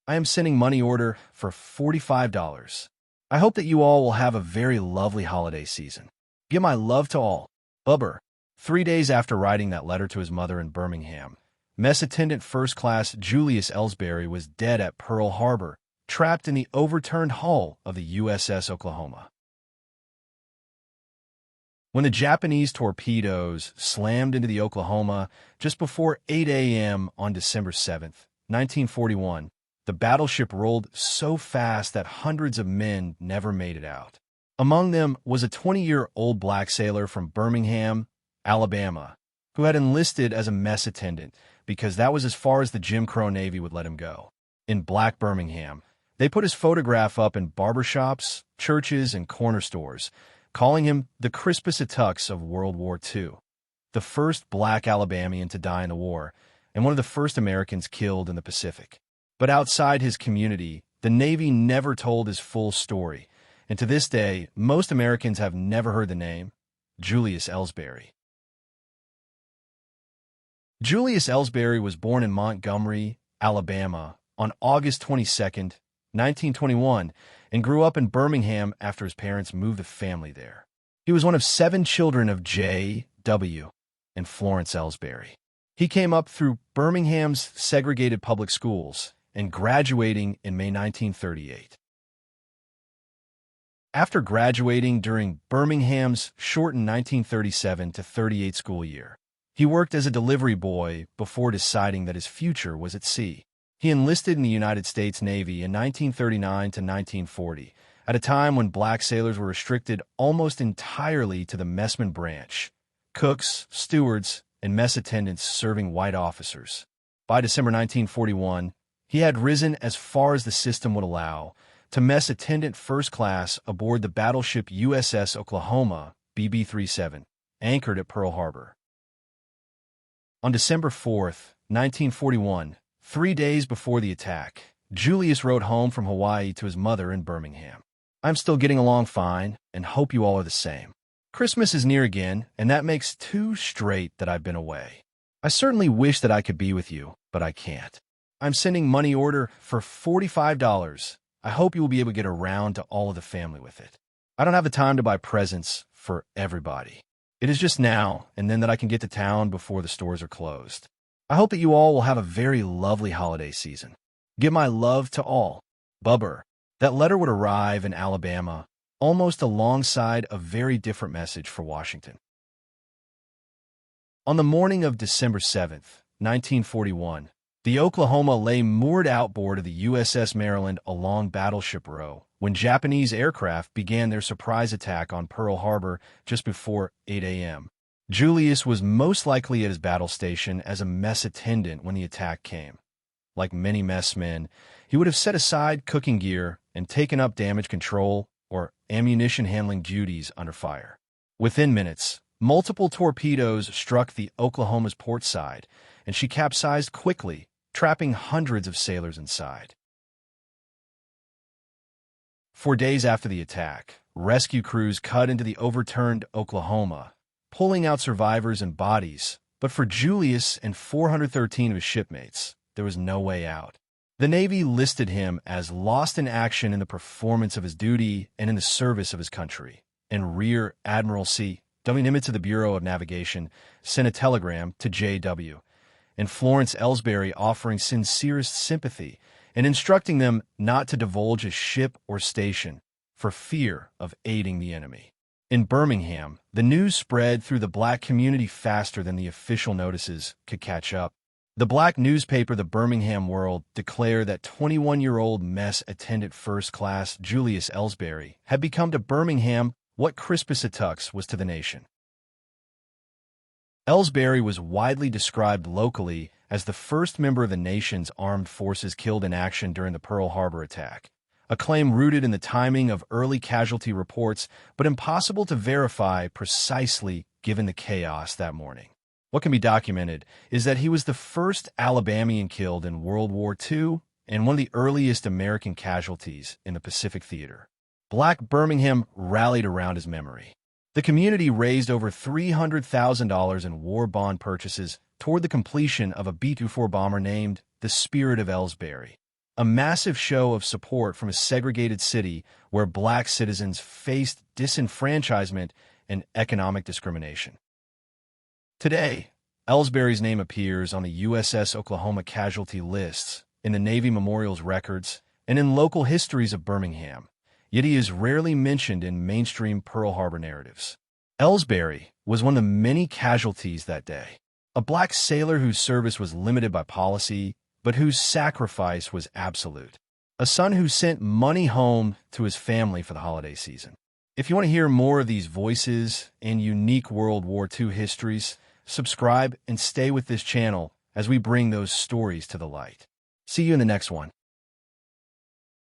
I am sending money order for $45. I hope that you all will have a very lovely holiday season. Give my love to all. Bubber. 3 days after writing that letter to his mother in Birmingham, Mess Attendant First Class Julius Ellsberry was dead at Pearl Harbor, trapped in the overturned hull of the USS Oklahoma. When the Japanese torpedoes slammed into the Oklahoma just before 8 a.m. on December 7, 1941, the battleship rolled so fast that hundreds of men never made it out. Among them was a 20-year-old black sailor from Birmingham, Alabama, who had enlisted as a mess attendant because that was as far as the Jim Crow Navy would let him go. In Black Birmingham, they put his photograph up in barbershops, churches, and corner stores, calling him the Crispus Attucks of World War II, the first black Alabamian to die in the war, and one of the first Americans killed in the Pacific. But outside his community, the Navy never told his full story, and to this day, most Americans have never heard the name Julius Ellsberry. Julius Ellsberry was born in Montgomery, Alabama, on August 22, 1921, and grew up in Birmingham after his parents moved the family there. He was one of 7 children of J. W. and Florence Ellsberry. He came up through Birmingham's segregated public schools and graduating in May 1938. After graduating during Birmingham's shortened 1937-38 school year, he worked as a delivery boy before deciding that his future was at sea. He enlisted in the United States Navy in 1939 to 1940, at a time when black sailors were restricted almost entirely to the messman branch, cooks, stewards, and mess attendants serving white officers. By December 1941, he had risen as far as the system would allow to mess attendant first class aboard the battleship USS Oklahoma, BB-37, anchored at Pearl Harbor. On December 4, 1941, 3 days before the attack, Julius wrote home from Hawaii to his mother in Birmingham. "I'm still getting along fine, and hope you all are the same. Christmas is near again, and that makes 2 straight that I've been away. I certainly wish that I could be with you, but I can't. I'm sending money order for $45. I hope you will be able to get around to all of the family with it. I don't have the time to buy presents for everybody. It is just now and then that I can get to town before the stores are closed. I hope that you all will have a very lovely holiday season. Give my love to all. Bubber." That letter would arrive in Alabama, almost alongside a very different message for Washington. On the morning of December 7, 1941, the Oklahoma lay moored outboard of the USS Maryland along Battleship Row when Japanese aircraft began their surprise attack on Pearl Harbor just before 8 a.m. Julius was most likely at his battle station as a mess attendant when the attack came. Like many messmen, he would have set aside cooking gear and taken up damage control or ammunition handling duties under fire. Within minutes, multiple torpedoes struck the Oklahoma's port side, and she capsized quickly, trapping hundreds of sailors inside. 4 days after the attack, rescue crews cut into the overturned Oklahoma, pulling out survivors and bodies, but for Julius and 413 of his shipmates, there was no way out. The Navy listed him as lost in action in the performance of his duty and in the service of his country, and Rear Admiral C. W. Nimitz of the Bureau of Navigation sent a telegram to J.W. and Florence Ellsberry offering sincerest sympathy and instructing them not to divulge a ship or station for fear of aiding the enemy. In Birmingham, the news spread through the black community faster than the official notices could catch up. The black newspaper, the Birmingham World, declared that 21-year-old mess attendant first class Julius Ellsberry had become to Birmingham what Crispus Attucks was to the nation. Ellsberry was widely described locally as the first member of the nation's armed forces killed in action during the Pearl Harbor attack, a claim rooted in the timing of early casualty reports but impossible to verify precisely given the chaos that morning. What can be documented is that he was the first Alabamian killed in World War II and one of the earliest American casualties in the Pacific Theater. Black Birmingham rallied around his memory. The community raised over $300,000 in war bond purchases toward the completion of a B-24 bomber named the Spirit of Ellsberry. a massive show of support from a segregated city where black citizens faced disenfranchisement and economic discrimination. Today, Ellsberry's name appears on the USS Oklahoma casualty lists, in the Navy Memorials records, and in local histories of Birmingham, yet he is rarely mentioned in mainstream Pearl Harbor narratives. Ellsberry was one of the many casualties that day, a black sailor whose service was limited by policy, but whose sacrifice was absolute, a son who sent money home to his family for the holiday season. If you want to hear more of these voices and unique World War II histories, subscribe and stay with this channel as we bring those stories to the light. See you in the next one.